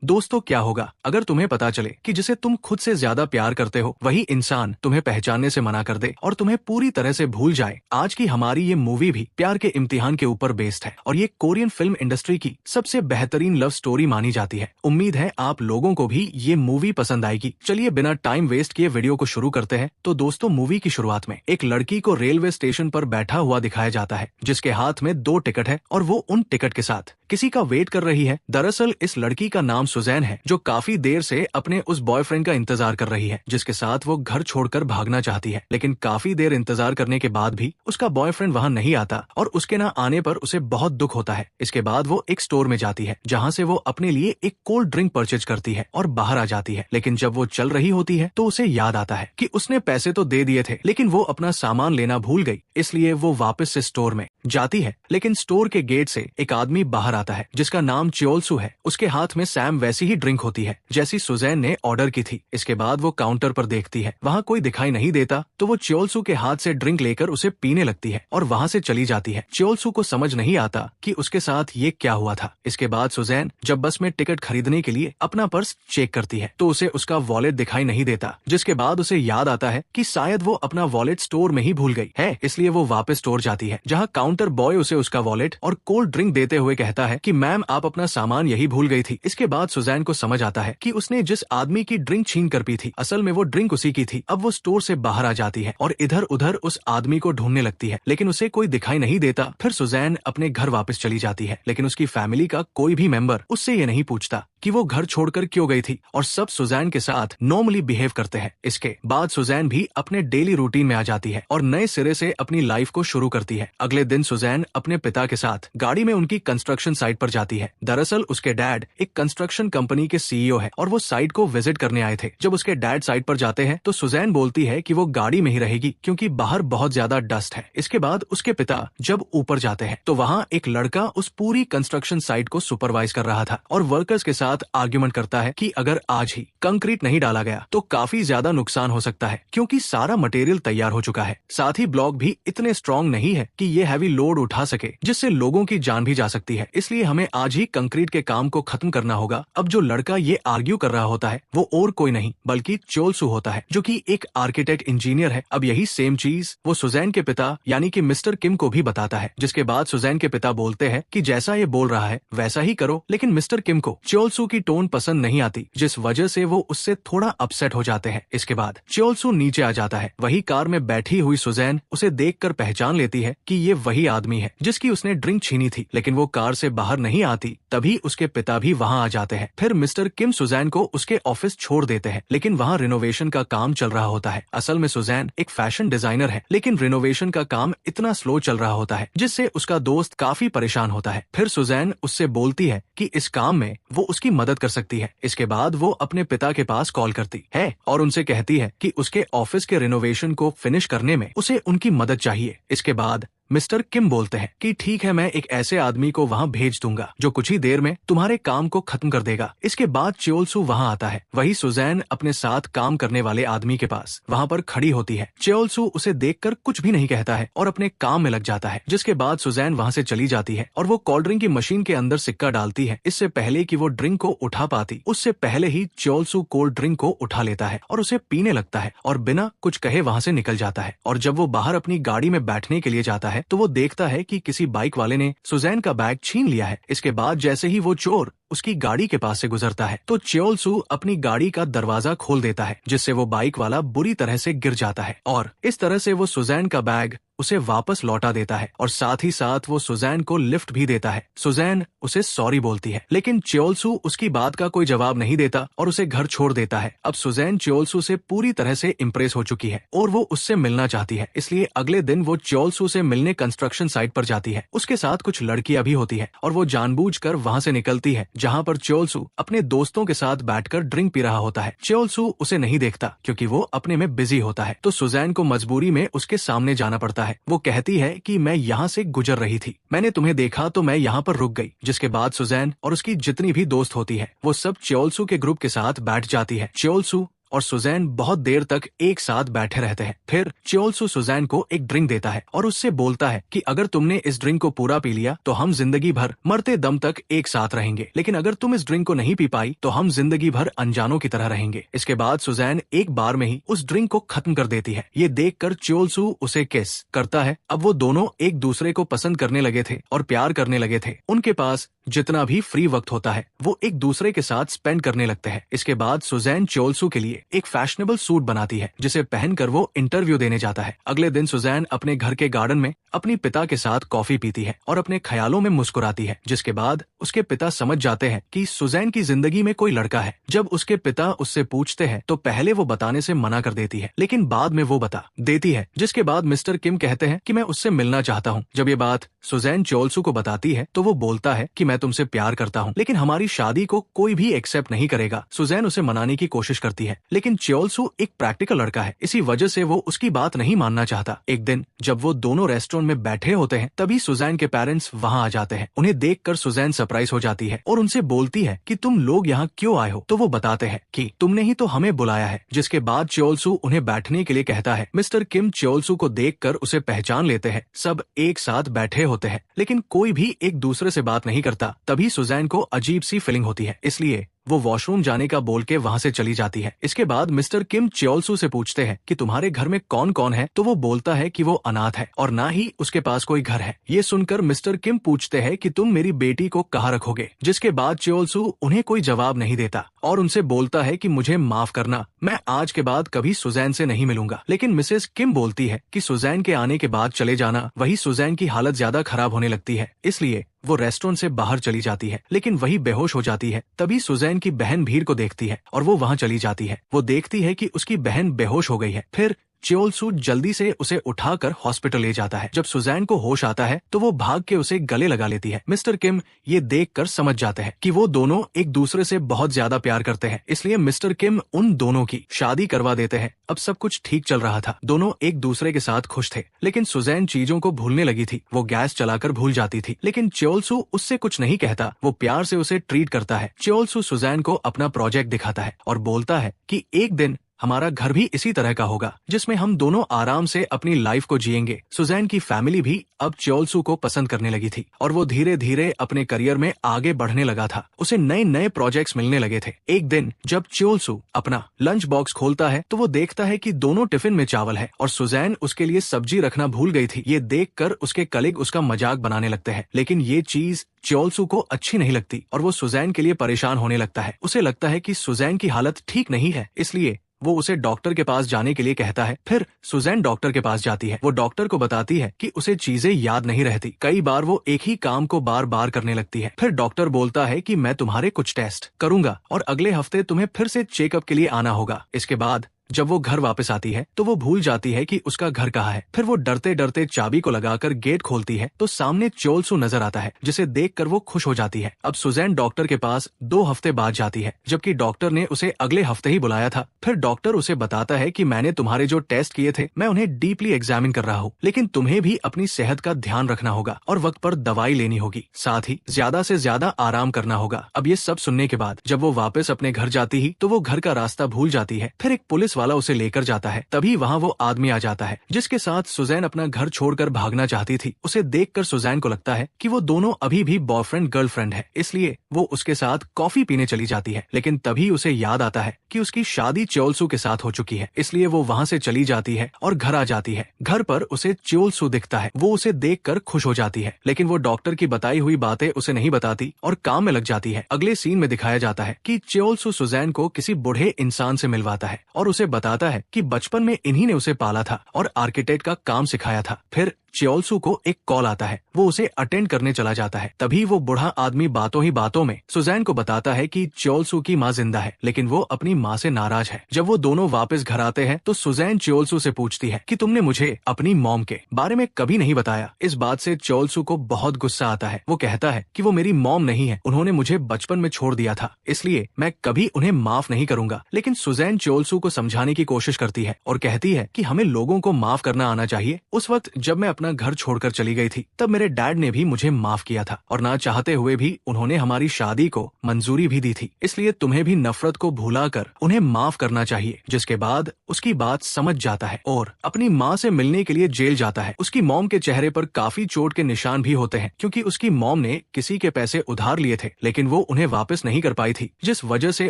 दोस्तों क्या होगा अगर तुम्हें पता चले कि जिसे तुम खुद से ज्यादा प्यार करते हो वही इंसान तुम्हें पहचानने से मना कर दे और तुम्हें पूरी तरह से भूल जाए। आज की हमारी ये मूवी भी प्यार के इम्तिहान के ऊपर बेस्ड है और ये कोरियन फिल्म इंडस्ट्री की सबसे बेहतरीन लव स्टोरी मानी जाती है। उम्मीद है आप लोगों को भी ये मूवी पसंद आएगी। चलिए बिना टाइम वेस्ट किए वीडियो को शुरू करते हैं। तो दोस्तों मूवी की शुरुआत में एक लड़की को रेलवे स्टेशन पर बैठा हुआ दिखाया जाता है जिसके हाथ में 2 टिकट है और वो उन टिकट के साथ किसी का वेट कर रही है। दरअसल इस लड़की का नाम सुजैन है जो काफी देर से अपने उस बॉयफ्रेंड का इंतजार कर रही है जिसके साथ वो घर छोड़कर भागना चाहती है। लेकिन काफी देर इंतजार करने के बाद भी उसका बॉयफ्रेंड वहां नहीं आता और उसके ना आने पर उसे बहुत दुख होता है। इसके बाद वो एक स्टोर में जाती है जहां से वो अपने लिए एक कोल्ड ड्रिंक परचेज करती है और बाहर आ जाती है। लेकिन जब वो चल रही होती है तो उसे याद आता है कि उसने पैसे तो दे दिए थे लेकिन वो अपना सामान लेना भूल गई। इसलिए वो वापस से स्टोर में जाती है। लेकिन स्टोर के गेट से एक आदमी बाहर आता है जिसका नाम च्योलसू है। उसके हाथ में सैम वैसी ही ड्रिंक होती है जैसी सुजैन ने ऑर्डर की थी। इसके बाद वो काउंटर पर देखती है वहाँ कोई दिखाई नहीं देता तो वो च्योलसू के हाथ से ड्रिंक लेकर उसे पीने लगती है और वहाँ से चली जाती है। च्योलसू को समझ नहीं आता कि उसके साथ ये क्या हुआ था। इसके बाद सुजैन जब बस में टिकट खरीदने के लिए अपना पर्स चेक करती है तो उसे उसका वॉलेट दिखाई नहीं देता, जिसके बाद उसे याद आता है कि शायद वो अपना वॉलेट स्टोर में ही भूल गई है। इसलिए वो वापस स्टोर जाती है जहाँ काउंटर बॉय उसे उसका वॉलेट और कोल्ड ड्रिंक देते हुए कहता है कि मैम आप अपना सामान यही भूल गई थी। इसके बाद सुजैन को समझ आता है कि उसने जिस आदमी की ड्रिंक छीन कर पी थी असल में वो ड्रिंक उसी की थी। अब वो स्टोर से बाहर आ जाती है और इधर उधर उस आदमी को ढूंढने लगती है लेकिन उसे कोई दिखाई नहीं देता। फिर सुजैन अपने घर वापस चली जाती है लेकिन उसकी फैमिली का कोई भी मेंबर उससे ये नहीं पूछता कि वो घर छोड़कर क्यों गई थी और सब सुजैन के साथ नॉर्मली बिहेव करते हैं। इसके बाद सुजैन भी अपने डेली रूटीन में आ जाती है और नए सिरे से अपनी लाइफ को शुरू करती है। अगले दिन सुजैन अपने पिता के साथ गाड़ी में उनकी कंस्ट्रक्शन साइट पर जाती है। दरअसल उसके डैड एक कंस्ट्रक्शन कंपनी के सीईओ है और वो साइट को विजिट करने आए थे। जब उसके डैड साइट पर जाते हैं तो सुजैन बोलती है कि वो गाड़ी में ही रहेगी क्योंकि बाहर बहुत ज्यादा डस्ट है। इसके बाद उसके पिता जब ऊपर जाते हैं तो वहाँ एक लड़का उस पूरी कंस्ट्रक्शन साइट को सुपरवाइज कर रहा था और वर्कर्स के साथ आर्ग्यूमेंट करता है कि अगर आज ही कंक्रीट नहीं डाला गया तो काफी ज्यादा नुकसान हो सकता है क्योंकि सारा मटेरियल तैयार हो चुका है। साथ ही ब्लॉक भी इतने स्ट्रॉन्ग नहीं है कि ये हैवी लोड उठा सके जिससे लोगों की जान भी जा सकती है। इसलिए हमें आज ही कंक्रीट के काम को खत्म करना होगा। अब जो लड़का ये आर्ग्यू कर रहा होता है वो और कोई नहीं बल्कि च्योलसू होता है जो कि एक आर्किटेक्ट इंजीनियर है। अब यही सेम चीज वो सुजैन के पिता यानी कि मिस्टर किम को भी बताता है, जिसके बाद सुजैन के पिता बोलते हैं कि जैसा ये बोल रहा है वैसा ही करो। लेकिन मिस्टर किम को च्योलसू की टोन पसंद नहीं आती जिस वजह से वो उससे थोड़ा अपसेट हो जाते हैं। इसके बाद च्योलसू नीचे आ जाता है। वही कार में बैठी हुई सुजैन उसे देखकर पहचान लेती है कि ये वही आदमी है जिसकी उसने ड्रिंक छीनी थी। लेकिन वो कार से बाहर नहीं आती तभी उसके पिता भी वहाँ आ जाते हैं। फिर मिस्टर किम सुजैन को उसके ऑफिस छोड़ देते हैं लेकिन वहाँ रिनोवेशन का काम चल रहा होता है। असल में सुजैन एक फैशन डिजाइनर है लेकिन रिनोवेशन का काम इतना स्लो चल रहा होता है जिससे उसका दोस्त काफी परेशान होता है। फिर सुजैन उससे बोलती है कि इस काम में वो उसकी मदद कर सकती है। इसके बाद वो अपने पिता के पास कॉल करती है और उनसे कहती है कि उसके ऑफिस के रिनोवेशन को फिनिश करने में उसे उनकी मदद चाहिए। इसके बाद मिस्टर किम बोलते हैं कि ठीक है मैं एक ऐसे आदमी को वहाँ भेज दूंगा जो कुछ ही देर में तुम्हारे काम को खत्म कर देगा। इसके बाद च्योलसू वहाँ आता है। वही सुजैन अपने साथ काम करने वाले आदमी के पास वहाँ पर खड़ी होती है। च्योलसू उसे देखकर कुछ भी नहीं कहता है और अपने काम में लग जाता है। जिसके बाद सुजैन वहाँ से चली जाती है और वो कोल्ड ड्रिंक की मशीन के अंदर सिक्का डालती है। इससे पहले कि वो ड्रिंक को उठा पाती उससे पहले ही च्योलसू कोल्ड ड्रिंक को उठा लेता है और उसे पीने लगता है और बिना कुछ कहे वहाँ से निकल जाता है। और जब वो बाहर अपनी गाड़ी में बैठने के लिए जाता है तो वो देखता है कि किसी बाइक वाले ने सुजैन का बैग छीन लिया है। इसके बाद जैसे ही वो चोर उसकी गाड़ी के पास से गुजरता है तो च्योलसू अपनी गाड़ी का दरवाजा खोल देता है जिससे वो बाइक वाला बुरी तरह से गिर जाता है और इस तरह से वो सुजैन का बैग उसे वापस लौटा देता है और साथ ही साथ वो सुजैन को लिफ्ट भी देता है। सुजैन उसे सॉरी बोलती है लेकिन च्योलसू उसकी बात का कोई जवाब नहीं देता और उसे घर छोड़ देता है। अब सुजैन च्योलसू से पूरी तरह से इम्प्रेस हो चुकी है और वो उससे मिलना चाहती है। इसलिए अगले दिन वो च्योलसू से मिलने कंस्ट्रक्शन साइट पर जाती है। उसके साथ कुछ लड़कियां भी होती है और वो जानबूझकर वहाँ से निकलती है जहाँ पर च्योलसू अपने दोस्तों के साथ बैठकर ड्रिंक पी रहा होता है। च्योलसू उसे नहीं देखता क्योंकि वो अपने में बिजी होता है तो सुजैन को मजबूरी में उसके सामने जाना पड़ता है। वो कहती है कि मैं यहाँ से गुजर रही थी, मैंने तुम्हें देखा तो मैं यहाँ पर रुक गई। जिसके बाद सुजैन और उसकी जितनी भी दोस्त होती है वो सब च्योलसू के ग्रुप के साथ बैठ जाती है। च्योलसू और सुजैन बहुत देर तक एक साथ बैठे रहते हैं। फिर च्योल-सू सुजैन को एक ड्रिंक देता है और उससे बोलता है कि अगर तुमने इस ड्रिंक को पूरा पी लिया तो हम जिंदगी भर मरते दम तक एक साथ रहेंगे, लेकिन अगर तुम इस ड्रिंक को नहीं पी पाई तो हम जिंदगी भर अनजानों की तरह रहेंगे। इसके बाद सुजैन एक बार में ही उस ड्रिंक को खत्म कर देती है। ये देखकर च्योल-सू उसे किस करता है। अब वो दोनों एक दूसरे को पसंद करने लगे थे और प्यार करने लगे थे। उनके पास जितना भी फ्री वक्त होता है वो एक दूसरे के साथ स्पेंड करने लगते हैं। इसके बाद सुजैन च्योल-सू के लिए एक फैशनेबल सूट बनाती है जिसे पहनकर वो इंटरव्यू देने जाता है। अगले दिन सुजैन अपने घर के गार्डन में अपनी पिता के साथ कॉफी पीती है और अपने ख्यालों में मुस्कुराती है, जिसके बाद उसके पिता समझ जाते हैं कि सुजैन की जिंदगी में कोई लड़का है। जब उसके पिता उससे पूछते हैं तो पहले वो बताने से मना कर देती है, लेकिन बाद में वो बता देती है, जिसके बाद मिस्टर किम कहते हैं कि मैं उससे मिलना चाहता हूँ। जब ये बात सुजैन च्योल-सू को बताती है तो वो बोलता है कि मैं तुमसे प्यार करता हूँ, लेकिन हमारी शादी को कोई भी एक्सेप्ट नहीं करेगा। सुजैन उसे मनाने की कोशिश करती है, लेकिन च्योल-सू एक प्रैक्टिकल लड़का है, इसी वजह से वो उसकी बात नहीं मानना चाहता। एक दिन जब वो दोनों रेस्टोरेंट में बैठे होते हैं तभी सुजैन के पेरेंट्स वहाँ आ जाते हैं। उन्हें देखकर सुजैन सरप्राइज हो जाती है और उनसे बोलती है कि तुम लोग यहाँ क्यों आए हो, तो वो बताते हैं कि तुमने ही तो हमें बुलाया है। जिसके बाद च्योल-सू उन्हें बैठने के लिए कहता है। मिस्टर किम च्योल-सू को देखकर उसे पहचान लेते हैं। सब एक साथ बैठे होते हैं, लेकिन कोई भी एक दूसरे से बात नहीं करता। तभी सुजैन को अजीब सी फीलिंग होती है, इसलिए वो वॉशरूम जाने का बोल के वहाँ से चली जाती है। इसके बाद मिस्टर किम च्योल-सू से पूछते हैं कि तुम्हारे घर में कौन कौन है, तो वो बोलता है कि वो अनाथ है और ना ही उसके पास कोई घर है। ये सुनकर मिस्टर किम पूछते हैं कि तुम मेरी बेटी को कहाँ रखोगे, जिसके बाद च्योल-सू उन्हें कोई जवाब नहीं देता और उनसे बोलता है कि मुझे माफ करना, मैं आज के बाद कभी सुजैन से नहीं मिलूंगा। लेकिन मिसेस किम बोलती है कि सुजैन के आने के बाद चले जाना। वही सुजैन की हालत ज्यादा खराब होने लगती है, इसलिए वो रेस्टोरेंट से बाहर चली जाती है, लेकिन वही बेहोश हो जाती है। तभी सुजैन की बहन भीड़ को देखती है और वो वहाँ चली जाती है। वो देखती है कि उसकी बहन बेहोश हो गई है। फिर च्योल-सू जल्दी से उसे उठाकर हॉस्पिटल ले जाता है। जब सुजैन को होश आता है तो वो भाग के उसे गले लगा लेती है। मिस्टर किम ये देखकर समझ जाते हैं कि वो दोनों एक दूसरे से बहुत ज्यादा प्यार करते हैं, इसलिए मिस्टर किम उन दोनों की शादी करवा देते हैं। अब सब कुछ ठीक चल रहा था, दोनों एक दूसरे के साथ खुश थे, लेकिन सुजैन चीजों को भूलने लगी थी। वो गैस चलाकर भूल जाती थी, लेकिन च्योल-सू उससे कुछ नहीं कहता, वो प्यार से उसे ट्रीट करता है। च्योल-सू सुजैन को अपना प्रोजेक्ट दिखाता है और बोलता है कि एक दिन हमारा घर भी इसी तरह का होगा, जिसमें हम दोनों आराम से अपनी लाइफ को जिएंगे। सुजैन की फैमिली भी अब च्योल-सू को पसंद करने लगी थी और वो धीरे धीरे अपने करियर में आगे बढ़ने लगा था। उसे नए नए प्रोजेक्ट्स मिलने लगे थे। एक दिन जब च्योल-सू अपना लंच बॉक्स खोलता है तो वो देखता है कि दोनों टिफिन में चावल है और सुजैन उसके लिए सब्जी रखना भूल गई थी। ये देखकर उसके कलीग उसका मजाक बनाने लगते हैं, लेकिन ये चीज च्योल-सू को अच्छी नहीं लगती और वो सुजैन के लिए परेशान होने लगता है। उसे लगता है कि सुजैन की हालत ठीक नहीं है, इसलिए वो उसे डॉक्टर के पास जाने के लिए कहता है। फिर सुजैन डॉक्टर के पास जाती है। वो डॉक्टर को बताती है कि उसे चीजें याद नहीं रहती। कई बार वो एक ही काम को बार बार करने लगती है। फिर डॉक्टर बोलता है कि मैं तुम्हारे कुछ टेस्ट करूंगा और अगले हफ्ते तुम्हें फिर से चेकअप के लिए आना होगा। इसके बाद जब वो घर वापस आती है तो वो भूल जाती है कि उसका घर कहाँ है। फिर वो डरते डरते चाबी को लगाकर गेट खोलती है तो सामने च्योल-सू नजर आता है, जिसे देखकर वो खुश हो जाती है। अब सुजैन डॉक्टर के पास 2 हफ्ते बाद जाती है, जबकि डॉक्टर ने उसे अगले हफ्ते ही बुलाया था। फिर डॉक्टर उसे बताता है कि मैंने तुम्हारे जो टेस्ट किए थे मैं उन्हें डीपली एग्जामिन कर रहा हूँ, लेकिन तुम्हें भी अपनी सेहत का ध्यान रखना होगा और वक्त पर दवाई लेनी होगी, साथ ही ज्यादा से ज्यादा आराम करना होगा। अब ये सब सुनने के बाद जब वो वापस अपने घर जाती ही तो वो घर का रास्ता भूल जाती है। फिर एक पुलिस वाला उसे लेकर जाता है। तभी वहाँ वो आदमी आ जाता है जिसके साथ सुजैन अपना घर छोड़कर भागना चाहती थी। उसे देखकर सुजैन को लगता है कि वो दोनों अभी भी बॉयफ्रेंड गर्लफ्रेंड है, इसलिए वो उसके साथ कॉफी पीने चली जाती है। लेकिन तभी उसे याद आता है कि उसकी शादी च्योल-सू के साथ हो चुकी है, इसलिए वो वहाँ से चली जाती है और घर आ जाती है। घर पर उसे च्योल-सू दिखता है। वो उसे देखकर खुश हो जाती है, लेकिन वो डॉक्टर की बताई हुई बातें उसे नहीं बताती और काम में लग जाती है। अगले सीन में दिखाया जाता है कि च्योल-सू सुजैन को किसी बूढ़े इंसान से मिलवाता है और उसे बताता है कि बचपन में इन्हीं ने उसे पाला था और आर्किटेक्ट का काम सिखाया था। फिर च्योल-सू को एक कॉल आता है, वो उसे अटेंड करने चला जाता है। तभी वो बूढ़ा आदमी बातों ही बातों में सुजैन को बताता है कि च्योल-सू की माँ जिंदा है, लेकिन वो अपनी माँ से नाराज है। जब वो दोनों वापस घर आते हैं तो सुजैन च्योल-सू से पूछती है कि तुमने मुझे अपनी मॉम के बारे में कभी नहीं बताया। इस बात से च्योल-सू को बहुत गुस्सा आता है। वो कहता है कि वो मेरी मॉम नहीं है, उन्होंने मुझे बचपन में छोड़ दिया था, इसलिए मैं कभी उन्हें माफ नहीं करूंगा। लेकिन सुजैन च्योल-सू को समझाने की कोशिश करती है और कहती है कि हमें लोगों को माफ करना आना चाहिए। उस वक्त जब मैं अपना घर छोड़कर चली गई थी, तब मेरे डैड ने भी मुझे माफ किया था और ना चाहते हुए भी उन्होंने हमारी शादी को मंजूरी भी दी थी। इसलिए तुम्हें भी नफरत को भुलाकर उन्हें माफ करना चाहिए, जिसके बाद उसकी बात समझ जाता है और अपनी माँ से मिलने के लिए जेल जाता है। उसकी मॉम के चेहरे पर काफी चोट के निशान भी होते हैं, क्योंकि उसकी मॉम ने किसी के पैसे उधार लिए थे, लेकिन वो उन्हें वापस नहीं कर पाई थी, जिस वजह से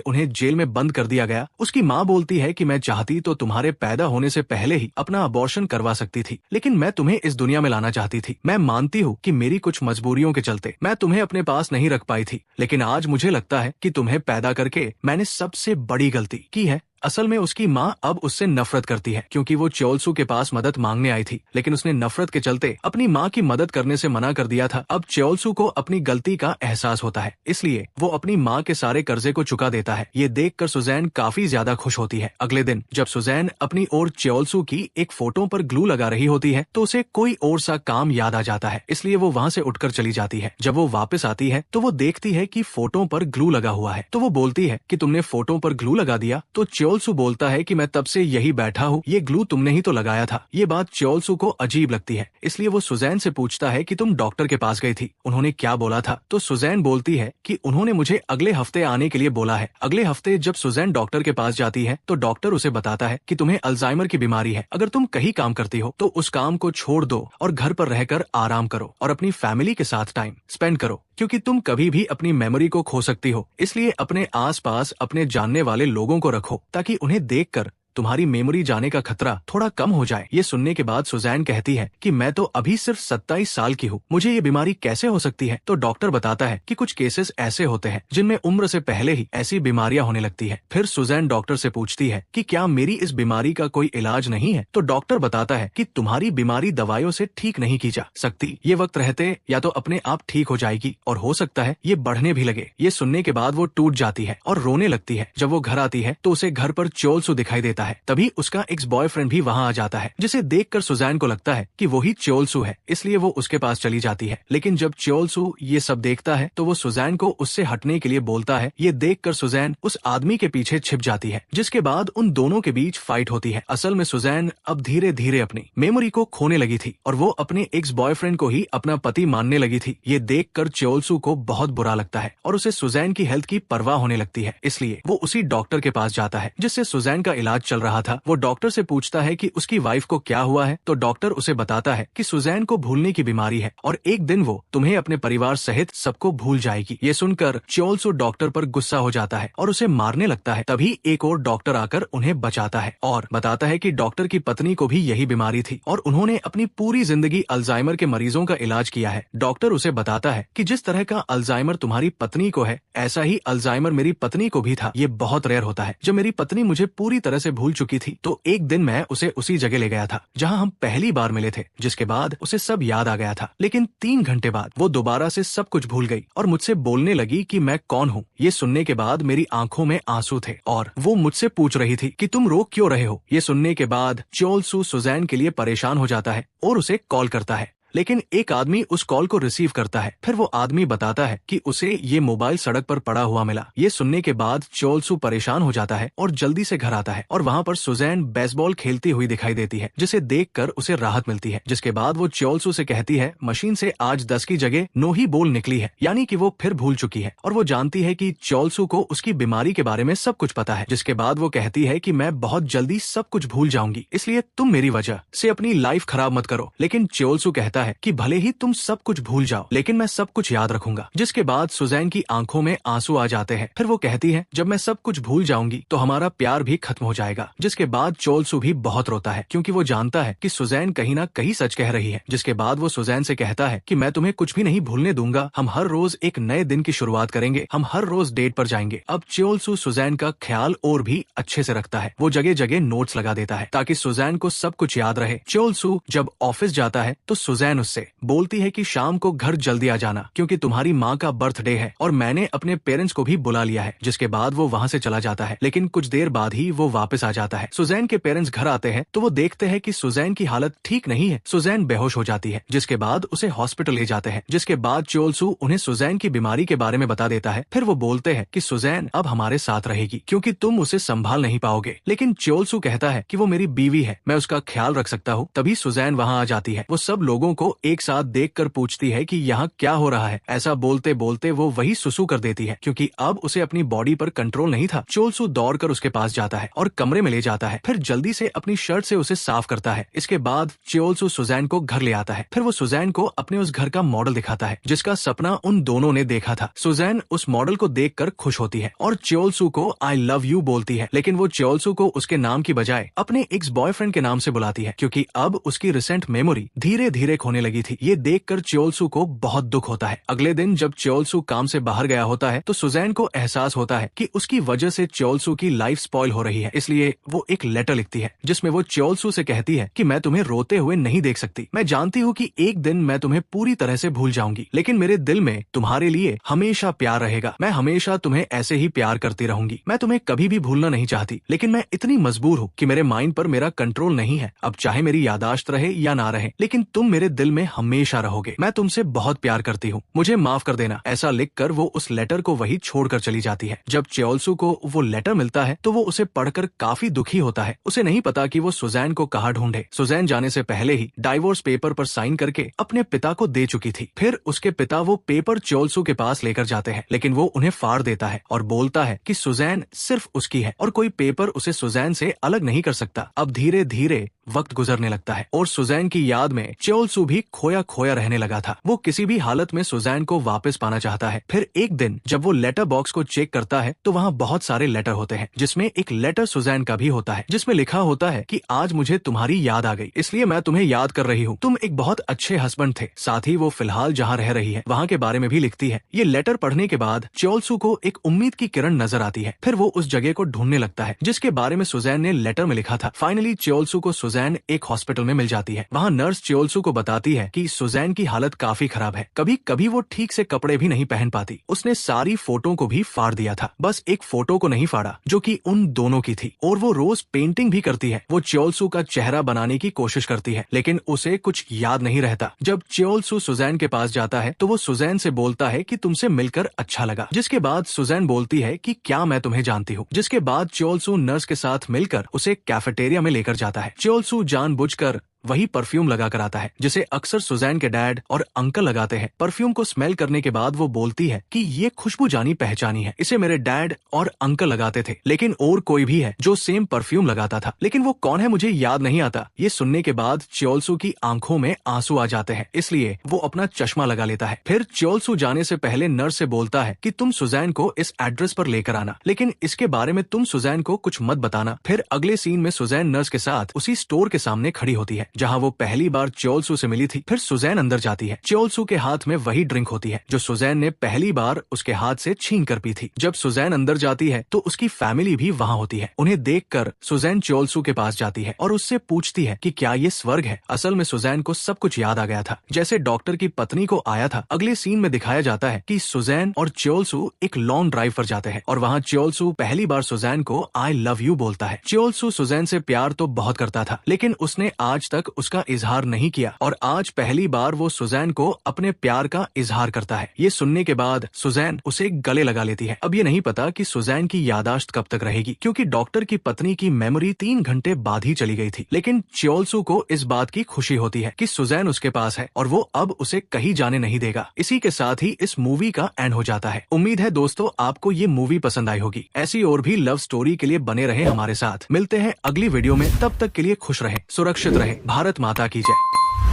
उन्हें जेल में बंद कर दिया गया। उसकी माँ बोलती है कि मैं चाहती तो तुम्हारे पैदा होने से पहले ही अपना अबॉर्शन करवा सकती थी, लेकिन मैं तुम्हें इस दुनिया में लाना चाहती थी। मैं मानती हूँ कि मेरी कुछ मजबूरियों के चलते मैं तुम्हें अपने पास नहीं रख पाई थी, लेकिन आज मुझे लगता है कि तुम्हें पैदा करके मैंने सबसे बड़ी गलती की है। असल में उसकी माँ अब उससे नफरत करती है, क्योंकि वो च्योलसू के पास मदद मांगने आई थी, लेकिन उसने नफरत के चलते अपनी माँ की मदद करने से मना कर दिया था। अब च्योलसू को अपनी गलती का एहसास होता है, इसलिए वो अपनी माँ के सारे कर्जे को चुका देता है। ये देखकर सुजैन काफी ज्यादा खुश होती है। अगले दिन जब सुजैन अपनी और च्योलसू की एक फोटो पर ग्लू लगा रही होती है, तो उसे कोई और सा काम याद आ जाता है, इसलिए वो वहाँ से उठकर चली जाती है। जब वो वापस आती है तो वो देखती है कि फोटो पर ग्लू लगा हुआ है, तो वो बोलती है कि तुमने फोटो पर ग्लू लगा दिया। तो च्योलसू बोलता है कि मैं तब से यही बैठा हूँ, ये ग्लू तुमने ही तो लगाया था। ये बात च्योलसू को अजीब लगती है, इसलिए वो सुजैन से पूछता है कि तुम डॉक्टर के पास गई थी, उन्होंने क्या बोला था? तो सुजैन बोलती है कि उन्होंने मुझे अगले हफ्ते आने के लिए बोला है। अगले हफ्ते जब सुजैन डॉक्टर के पास जाती है तो डॉक्टर उसे बताता है कि तुम्हें अल्जाइमर की बीमारी है। अगर तुम कहीं काम करती हो तो उस काम को छोड़ दो और घर पर रहकर आराम करो और अपनी फैमिली के साथ टाइम स्पेंड करो, क्योंकि तुम कभी भी अपनी मेमोरी को खो सकती हो। इसलिए अपने आसपास अपने जानने वाले लोगों को रखो, ताकि उन्हें देखकर तुम्हारी मेमोरी जाने का खतरा थोड़ा कम हो जाए। ये सुनने के बाद सुजैन कहती है कि मैं तो अभी सिर्फ 27 साल की हूँ, मुझे ये बीमारी कैसे हो सकती है? तो डॉक्टर बताता है कि कुछ केसेस ऐसे होते हैं जिनमें उम्र से पहले ही ऐसी बीमारियां होने लगती है। फिर सुजैन डॉक्टर से पूछती है कि क्या मेरी इस बीमारी का कोई इलाज नहीं है? तो डॉक्टर बताता है कि तुम्हारी बीमारी दवाइयों से ठीक नहीं की जा सकती, ये वक्त रहते या तो अपने आप ठीक हो जाएगी और हो सकता है ये बढ़ने भी लगे। ये सुनने के बाद वो टूट जाती है और रोने लगती है। जब वो घर आती है तो उसे घर पर च्योलसू दिखाई देता है। तभी उसका एक्स बॉयफ्रेंड भी वहाँ आ जाता है, जिसे देखकर सुजैन को लगता है कि वही च्योलसू है, इसलिए वो उसके पास चली जाती है। लेकिन जब च्योलसू ये सब देखता है तो वो सुजैन को उससे हटने के लिए बोलता है। ये देखकर सुजैन उस आदमी के पीछे छिप जाती है, जिसके बाद उन दोनों के बीच फाइट होती है। असल में सुजैन अब धीरे धीरे अपनी मेमोरी को खोने लगी थी और वो अपने एक्स बॉयफ्रेंड को ही अपना पति मानने लगी थी। ये देखकर च्योलसू को बहुत बुरा लगता है और उसे सुजैन की हेल्थ की परवाह होने लगती है, इसलिए वो उसी डॉक्टर के पास जाता है जिससे सुजैन का इलाज चल रहा था। वो डॉक्टर से पूछता है कि उसकी वाइफ को क्या हुआ है, तो डॉक्टर उसे बताता है कि सुजैन को भूलने की बीमारी है और एक दिन वो तुम्हें अपने परिवार सहित सबको भूल जाएगी। ये सुनकर च्योलसू डॉक्टर पर गुस्सा हो जाता है और उसे मारने लगता है। तभी एक और डॉक्टर आकर उन्हें बचाता है और बताता है कि डॉक्टर की पत्नी को भी यही बीमारी थी और उन्होंने अपनी पूरी जिंदगी अल्जाइमर के मरीजों का इलाज किया है। डॉक्टर उसे बताता है कि जिस तरह का अल्जाइमर तुम्हारी पत्नी को है, ऐसा ही अल्जाइमर मेरी पत्नी को भी था। ये बहुत रेयर होता है। जब मेरी पत्नी मुझे पूरी तरह से भूल चुकी थी तो एक दिन मैं उसे उसी जगह ले गया था जहां हम पहली बार मिले थे, जिसके बाद उसे सब याद आ गया था। लेकिन 3 घंटे बाद वो दोबारा से सब कुछ भूल गई और मुझसे बोलने लगी कि मैं कौन हूँ। ये सुनने के बाद मेरी आंखों में आंसू थे और वो मुझसे पूछ रही थी कि तुम रो क्यों रहे हो। ये सुनने के बाद च्योलसू सुजैन के लिए परेशान हो जाता है और उसे कॉल करता है, लेकिन एक आदमी उस कॉल को रिसीव करता है। फिर वो आदमी बताता है कि उसे ये मोबाइल सड़क पर पड़ा हुआ मिला। ये सुनने के बाद च्योलसू परेशान हो जाता है और जल्दी से घर आता है और वहाँ पर सुजैन बेसबॉल खेलती हुई दिखाई देती है, जिसे देखकर उसे राहत मिलती है। जिसके बाद वो च्योलसू से कहती है मशीन से आज 10 की जगह 9 ही बॉल निकली है, यानी कि वो फिर भूल चुकी है और वो जानती है कि च्योलसू को उसकी बीमारी के बारे में सब कुछ पता है। जिसके बाद वो कहती है कि मैं बहुत जल्दी सब कुछ भूल जाऊंगी, इसलिए तुम मेरी वजह से अपनी लाइफ खराब मत करो। लेकिन च्योलसू कहता है कि भले ही तुम सब कुछ भूल जाओ, लेकिन मैं सब कुछ याद रखूंगा। जिसके बाद सुजैन की आंखों में आंसू आ जाते हैं। फिर वो कहती है जब मैं सब कुछ भूल जाऊंगी तो हमारा प्यार भी खत्म हो जाएगा। जिसके बाद च्योलसू भी बहुत रोता है, क्योंकि वो जानता है कि सुजैन कहीं ना कहीं सच कह रही है। जिसके बाद वो सुजैन से कहता है कि मैं तुम्हें कुछ भी नहीं भूलने दूंगा, हम हर रोज एक नए दिन की शुरुआत करेंगे, हम हर रोज डेट पर जाएंगे। अब च्योलसू सुजैन का ख्याल और भी अच्छे से रखता है। वो जगह जगह नोट्स लगा देता है ताकि सुजैन को सब कुछ याद रहे। च्योलसू जब ऑफिस जाता है तो सुजैन सुजैन उससे बोलती है कि शाम को घर जल्दी आ जाना क्योंकि तुम्हारी माँ का बर्थडे है और मैंने अपने पेरेंट्स को भी बुला लिया है। जिसके बाद वो वहाँ से चला जाता है, लेकिन कुछ देर बाद ही वो वापस आ जाता है। सुजैन के पेरेंट्स घर आते हैं तो वो देखते हैं कि सुजैन की हालत ठीक नहीं है। सुजैन बेहोश हो जाती है, जिसके बाद उसे हॉस्पिटल ले जाते हैं। जिसके बाद च्योल-सू उन्हें सुजैन की बीमारी के बारे में बता देता है। फिर वो बोलते हैं कि सुजैन अब हमारे साथ रहेगी क्योंकि तुम उसे संभाल नहीं पाओगे। लेकिन च्योल-सू कहता है कि वो मेरी बीवी है, मैं उसका ख्याल रख सकता हूँ। तभी सुजैन वहाँ आ जाती है। वो सब लोगों को एक साथ देखकर पूछती है कि यहाँ क्या हो रहा है। ऐसा बोलते बोलते वो वही सुसु कर देती है क्योंकि अब उसे अपनी बॉडी पर कंट्रोल नहीं था। च्योल-सू दौड़कर उसके पास जाता है और कमरे में ले जाता है। फिर जल्दी से अपनी शर्ट से उसे साफ करता है। इसके बाद च्योल-सू सुजैन को घर ले आता है। फिर वो सुजैन को अपने उस घर का मॉडल दिखाता है जिसका सपना उन दोनों ने देखा था। सुजैन उस मॉडल को देखकर खुश होती है और च्योल-सू को आई लव यू बोलती है, लेकिन वो च्योल-सू को उसके नाम की बजाय अपने एक्स बॉयफ्रेंड के नाम से बुलाती है क्योंकि अब उसकी रिसेंट मेमोरी धीरे धीरे खोने लगी थी। ये देखकर च्योल-सू को बहुत दुख होता है। अगले दिन जब च्योल-सू काम से बाहर गया होता है तो सुजैन को एहसास होता है कि उसकी वजह से च्योल-सू की लाइफ स्पॉइल हो रही है। इसलिए वो एक लेटर लिखती है जिसमें वो च्योल-सू से कहती है कि मैं तुम्हें रोते हुए नहीं देख सकती। मैं जानती हूँ कि एक दिन मैं तुम्हें पूरी तरह से भूल जाऊंगी, लेकिन मेरे दिल में तुम्हारे लिए हमेशा प्यार रहेगा। मैं हमेशा तुम्हें ऐसे ही प्यार करती रहूंगी। मैं तुम्हें कभी भी भूलना नहीं चाहती, लेकिन मैं इतनी मजबूर हूँ कि मेरे माइंड पर मेरा कंट्रोल नहीं है। अब चाहे मेरी यादाश्त रहे या ना रहे, लेकिन तुम मेरे दिल में हमेशा रहोगे। मैं तुमसे बहुत प्यार करती हूँ, मुझे माफ कर देना। ऐसा लिखकर वो उस लेटर को वही छोड़कर चली जाती है। जब च्योल-सू को वो लेटर मिलता है तो वो उसे पढ़कर काफी दुखी होता है। उसे नहीं पता कि वो सुजैन को कहाँ ढूंढे। सुजैन जाने से पहले ही डाइवोर्स पेपर पर साइन करके अपने पिता को दे चुकी थी। फिर उसके पिता वो पेपर च्योल-सू के पास लेकर जाते हैं, लेकिन वो उन्हें फाड़ देता है और बोलता है कि सुजैन सिर्फ उसकी है और कोई पेपर उसे सुजैन से अलग नहीं कर सकता। अब धीरे धीरे वक्त गुजरने लगता है और सुजैन की याद में च्योल-सू भी खोया खोया रहने लगा था। वो किसी भी हालत में सुजैन को वापस पाना चाहता है। फिर एक दिन जब वो लेटर बॉक्स को चेक करता है तो वहाँ बहुत सारे लेटर होते हैं, जिसमें एक लेटर सुजैन का भी होता है जिसमें लिखा होता है कि आज मुझे तुम्हारी याद आ गई, इसलिए मैं तुम्हें याद कर रही हूँ। तुम एक बहुत अच्छे हस्बैंड थे। साथ ही वो फिलहाल जहाँ रह रही है वहाँ के बारे में भी लिखती है। ये लेटर पढ़ने के बाद च्योल-सू को एक उम्मीद की किरण नजर आती है। फिर वो उस जगह को ढूंढने लगता है जिसके बारे में सुजैन ने लेटर में लिखा था। फाइनली च्योल-सू को सुजैन एक हॉस्पिटल में मिल जाती है। वहाँ नर्स च्योल-सू को बताती है कि सुजैन की हालत काफी खराब है। कभी कभी वो ठीक से कपड़े भी नहीं पहन पाती। उसने सारी फोटो को भी फाड़ दिया था, बस एक फोटो को नहीं फाड़ा जो कि उन दोनों की थी। और वो रोज पेंटिंग भी करती है। वो च्योल-सू का चेहरा बनाने की कोशिश करती है, लेकिन उसे कुछ याद नहीं रहता। जब च्योल-सू सुजैन के पास जाता है तो वो सुजैन से बोलता है कि तुमसे मिलकर अच्छा लगा। जिसके बाद सुजैन बोलती है कि क्या मैं तुम्हें जानती हूँ। जिसके बाद च्योल-सू नर्स के साथ मिलकर उसे कैफेटेरिया में लेकर जाता है। च्योल-सू जानबूझकर वही परफ्यूम लगा कर आता है जिसे अक्सर सुजैन के डैड और अंकल लगाते हैं। परफ्यूम को स्मेल करने के बाद वो बोलती है कि ये खुशबू जानी पहचानी है, इसे मेरे डैड और अंकल लगाते थे, लेकिन और कोई भी है जो सेम परफ्यूम लगाता था, लेकिन वो कौन है मुझे याद नहीं आता। ये सुनने के बाद च्योल-सू की आंखों में आंसू आ जाते हैं, इसलिए वो अपना चश्मा लगा लेता है। फिर च्योल-सू जाने से पहले नर्स से बोलता है कि तुम सुजैन को इस एड्रेस पर लेकर आना, लेकिन इसके बारे में तुम सुजैन को कुछ मत बताना। फिर अगले सीन में सुजैन नर्स के साथ उसी स्टोर के सामने खड़ी होती है जहाँ वो पहली बार च्योल-सू से मिली थी। फिर सुजैन अंदर जाती है। च्योल-सू के हाथ में वही ड्रिंक होती है जो सुजैन ने पहली बार उसके हाथ से छीन कर पी थी। जब सुजैन अंदर जाती है तो उसकी फैमिली भी वहाँ होती है। उन्हें देखकर सुजैन च्योल-सू के पास जाती है और उससे पूछती है कि क्या ये स्वर्ग है। असल में सुजैन को सब कुछ याद आ गया था, जैसे डॉक्टर की पत्नी को आया था। अगले सीन में दिखाया जाता है कि सुजैन और च्योल-सू एक लॉन्ग ड्राइव पर जाते हैं और वहाँ च्योल-सू पहली बार सुजैन को आई लव यू बोलता है। च्योल-सू सुजैन से प्यार तो बहुत करता था, लेकिन उसने आज तक उसका इजहार नहीं किया और आज पहली बार वो सुजैन को अपने प्यार का इजहार करता है। ये सुनने के बाद सुजैन उसे गले लगा लेती है। अब ये नहीं पता कि सुजैन की यादाश्त कब तक रहेगी, क्योंकि डॉक्टर की पत्नी की मेमोरी 3 घंटे बाद ही चली गई थी। लेकिन च्योल-सू को इस बात की खुशी होती है कि सुजैन उसके पास है और वो अब उसे कहीं जाने नहीं देगा। इसी के साथ ही इस मूवी का एंड हो जाता है। उम्मीद है दोस्तों आपको ये मूवी पसंद आई होगी। ऐसी और भी लव स्टोरी के लिए बने रहे हमारे साथ। मिलते हैं अगली वीडियो में, तब तक के लिए खुश रहें, सुरक्षित रहें। भारत माता की जय।